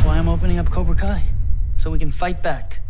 why I'm opening up Cobra Kai. So we can fight back.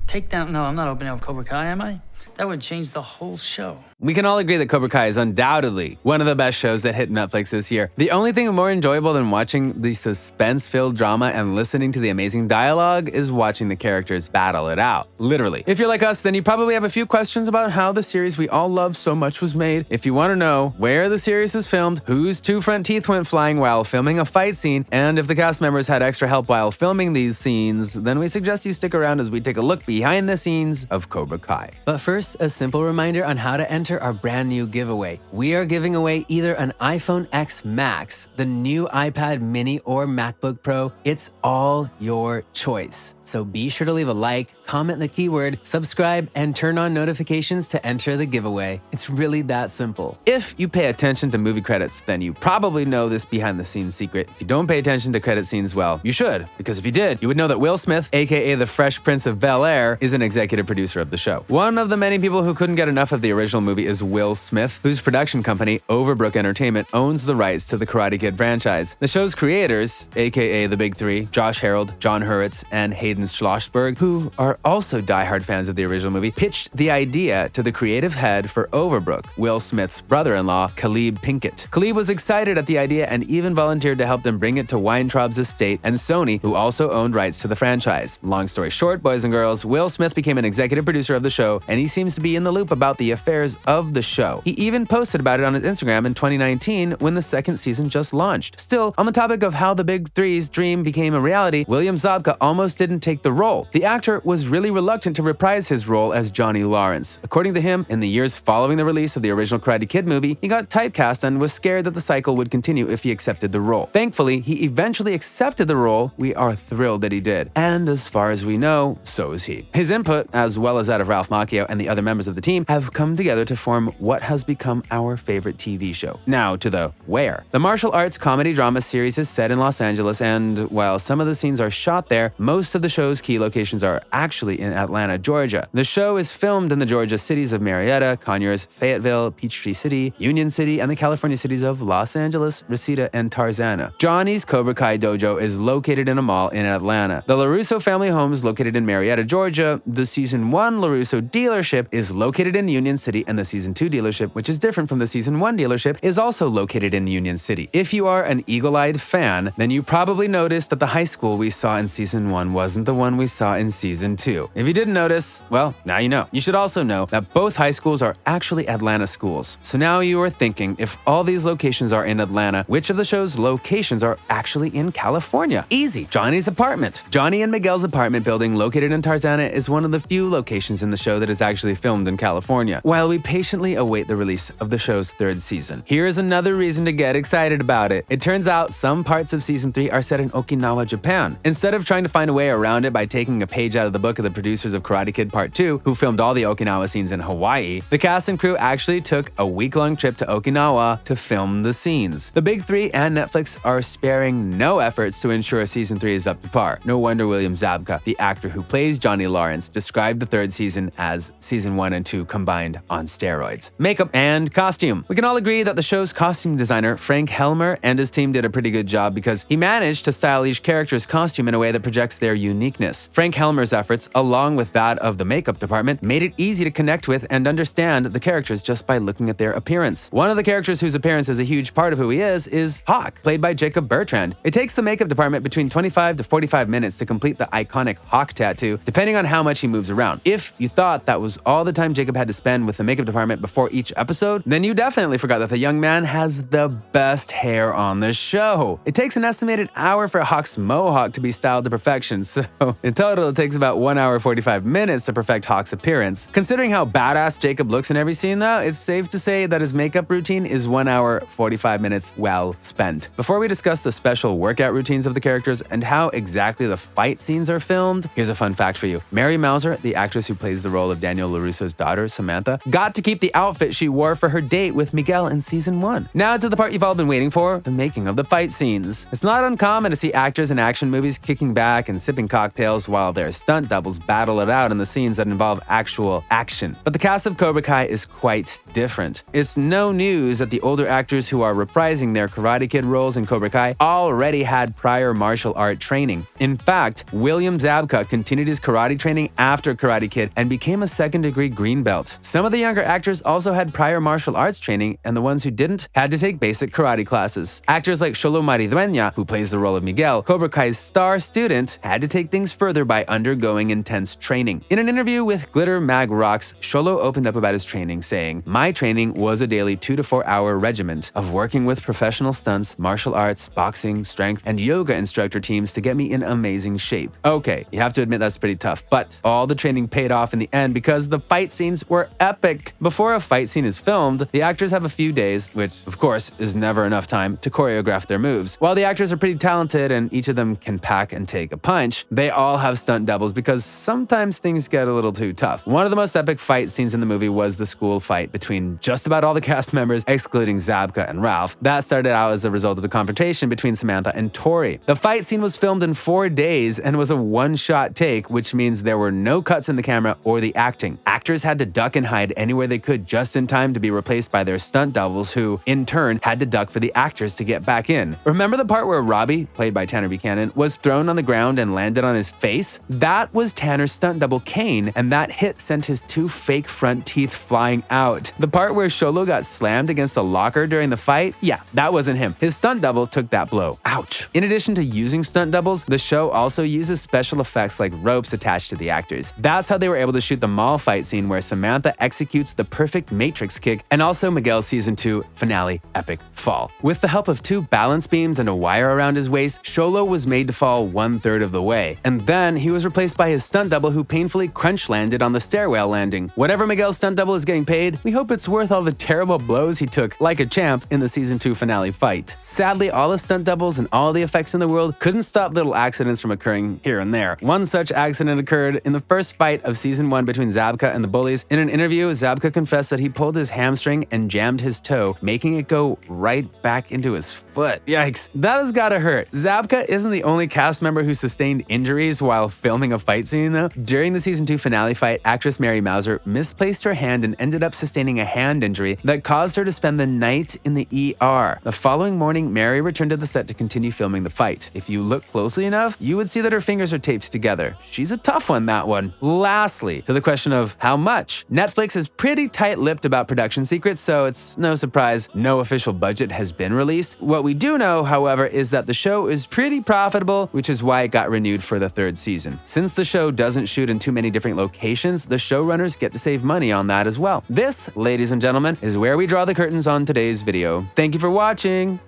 Take down... No, I'm not opening up Cobra Kai, am I? That would change the whole show. We can all agree that Cobra Kai is undoubtedly one of the best shows that hit Netflix this year. The only thing more enjoyable than watching the suspense-filled drama and listening to the amazing dialogue is watching the characters battle it out. Literally. If you're like us, then you probably have a few questions about how the series we all love so much was made. If you want to know where the series is filmed, whose two front teeth went flying while filming a fight scene, and if the cast members had extra help while filming these scenes, then we suggest you stick around as we take a look behind the scenes of Cobra Kai. But first, a simple reminder on how to enter our brand new giveaway. We are giving away either an iPhone X Max, the new iPad mini, or MacBook Pro. It's all your choice. So be sure to leave a like, comment the keyword, subscribe, and turn on notifications to enter the giveaway. It's really that simple. If you pay attention to movie credits, then you probably know this behind the scenes secret. If you don't pay attention to credit scenes, well, you should, because if you did, you would know that Will Smith, aka the Fresh Prince of Bel-Air, is an executive producer of the show. One of the many people who couldn't get enough of the original movie is Will Smith, whose production company, Overbrook Entertainment, owns the rights to the Karate Kid franchise. The show's creators, aka the Big Three, Josh Harold, John Hurwitz, and Hayden Schlossberg, who are also diehard fans of the original movie, pitched the idea to the creative head for Overbrook, Will Smith's brother-in-law, Caleb Pinkett. Caleb was excited at the idea and even volunteered to help them bring it to Weintraub's estate and Sony, who also owned rights to the franchise. Long story short, boys and girls, Will Smith became an executive producer of the show, and he seems to be in the loop about the affairs of the show. He even posted about it on his Instagram in 2019 when the second season just launched. Still, on the topic of how the Big Three's dream became a reality, William Zabka almost didn't take the role. The actor was really reluctant to reprise his role as Johnny Lawrence. According to him, in the years following the release of the original Karate Kid movie, he got typecast and was scared that the cycle would continue if he accepted the role. Thankfully, he eventually accepted the role. We are thrilled that he did. And as far as we know, so is he. His input, as well as that of Ralph Macchio and the other members of the team, have come together to form what has become our favorite TV show. Now to the where. The martial arts comedy drama series is set in Los Angeles, and while some of the scenes are shot there, most of the show's key locations are actually in Atlanta, Georgia. The show is filmed in the Georgia cities of Marietta, Conyers, Fayetteville, Peachtree City, Union City, and the California cities of Los Angeles, Reseda, and Tarzana. Johnny's Cobra Kai dojo is located in a mall in Atlanta. The LaRusso family home is located in Marietta, Georgia. The Season 1 LaRusso dealership is located in Union City, and the Season 2 dealership, which is different from the Season 1 dealership, is also located in Union City. If you are an eagle-eyed fan, then you probably noticed that the high school we saw in Season 1 wasn't the one we saw in Season 2. If you didn't notice, well, now you know. You should also know that both high schools are actually Atlanta schools. So now you are thinking, if all these locations are in Atlanta, which of the show's locations are actually in California? Easy. Johnny's apartment. Johnny and Miguel's apartment building located in Tarzana is one of the few locations in the show that is actually filmed in California, while we patiently await the release of the show's third season. Here is another reason to get excited about it. It turns out some parts of Season 3 are set in Okinawa, Japan. Instead of trying to find a way around it by taking a page out of the book of the producers of Karate Kid Part 2, who filmed all the Okinawa scenes in Hawaii, the cast and crew actually took a week-long trip to Okinawa to film the scenes. The Big Three and Netflix are sparing no efforts to ensure Season 3 is up to par. No wonder William Zabka, the actor who plays Johnny Lawrence, described the third season as Season 1 and 2 combined on steroids. Makeup and costume. We can all agree that the show's costume designer, Frank Helmer, and his team did a pretty good job because he managed to style each character's costume in a way that projects their uniqueness. Frank Helmer's efforts, along with that of the makeup department, made it easy to connect with and understand the characters just by looking at their appearance. One of the characters whose appearance is a huge part of who he is Hawk, played by Jacob Bertrand. It takes the makeup department between 25 to 45 minutes to complete the iconic Hawk tattoo, depending on how much he moves around. If you thought that was all the time Jacob had to spend with the makeup department before each episode, then you definitely forgot that the young man has the best hair on the show. It takes an estimated hour for Hawk's mohawk to be styled to perfection, so in total it takes about 1 hour 45 minutes to perfect Hawk's appearance. Considering how badass Jacob looks in every scene though, it's safe to say that his makeup routine is 1 hour 45 minutes well spent. Before we discuss the special workout routines of the characters and how exactly the fight scenes are filmed, here's a fun fact for you. Mary Mauser, the actress who plays the role of Daniel LaRusso's daughter, Samantha, got to keep the outfit she wore for her date with Miguel in Season 1. Now to the part you've all been waiting for, the making of the fight scenes. It's not uncommon to see actors in action movies kicking back and sipping cocktails while their stunt double doubles battle it out in the scenes that involve actual action. But the cast of Cobra Kai is quite different. It's no news that the older actors who are reprising their Karate Kid roles in Cobra Kai already had prior martial art training. In fact, William Zabka continued his karate training after Karate Kid and became a second-degree green belt. Some of the younger actors also had prior martial arts training, and the ones who didn't had to take basic karate classes. Actors like Xolo Maridueña, who plays the role of Miguel, Cobra Kai's star student, had to take things further by undergoing intense training. In an interview with Glitter Mag Rocks, Xolo opened up about his training, saying, "My training was a daily 2 to 4 hour regiment of working with professional stunts, martial arts, boxing, strength, and yoga instructor teams to get me in amazing shape." Okay, you have to admit that's pretty tough, but all the training paid off in the end because the fight scenes were epic. Before a fight scene is filmed, the actors have a few days, which of course is never enough time, to choreograph their moves. While the actors are pretty talented and each of them can pack and take a punch, they all have stunt doubles because sometimes things get a little too tough. One of the most epic fight scenes in the movie was the school fight between just about all the cast members, excluding Zabka and Ralph. That started out as a result of the confrontation between Samantha and Tori. The fight scene was filmed in 4 days and was a one-shot take, which means there were no cuts in the camera or the acting. Actors had to duck and hide anywhere they could just in time to be replaced by their stunt doubles, who, in turn, had to duck for the actors to get back in. Remember the part where Robbie, played by Tanner Buchanan, was thrown on the ground and landed on his face? That was Tanner's stunt double Kane, and that hit sent his 2 fake front teeth flying out. The part where Xolo got slammed against a locker during the fight? Yeah, that wasn't him. His stunt double took that blow. Ouch. In addition to using stunt doubles, the show also uses special effects like ropes attached to the actors. That's how they were able to shoot the mall fight scene where Samantha executes the perfect Matrix kick, and also Miguel's Season 2 finale epic fall. With the help of 2 balance beams and a wire around his waist, Xolo was made to fall 1/3 of the way. And then he was replaced by his stunt double, who painfully crunch landed on the stairwell landing. Whatever Miguel's stunt double is getting paid, we hope it's worth all the terrible blows he took like a champ in the Season 2 finale fight. Sadly, all the stunt doubles and all the effects in the world couldn't stop little accidents from occurring here and there. One such accident occurred in the first fight of Season 1 between Zabka and the bullies. In an interview, Zabka confessed that he pulled his hamstring and jammed his toe, making it go right back into his foot. Yikes, that has gotta hurt. Zabka isn't the only cast member who sustained injuries while filming a fight scene though. During the Season 2 finale fight, actress Mary Mauser misplaced her hand and ended up sustaining a hand injury that caused her to spend the night in the ER. The following morning, Mary returned to the set to continue filming the fight. If you look closely enough, you would see that her fingers are taped together. She's a tough one, that one. Lastly, to the question of how much. Netflix is pretty tight-lipped about production secrets, so it's no surprise no official budget has been released. What we do know, however, is that the show is pretty profitable, which is why it got renewed for the 3rd season. Since the show doesn't shoot in too many different locations, the showrunners get to save money on that as well. This, ladies and gentlemen, is where we draw the curtains on today's video. Thank you for watching!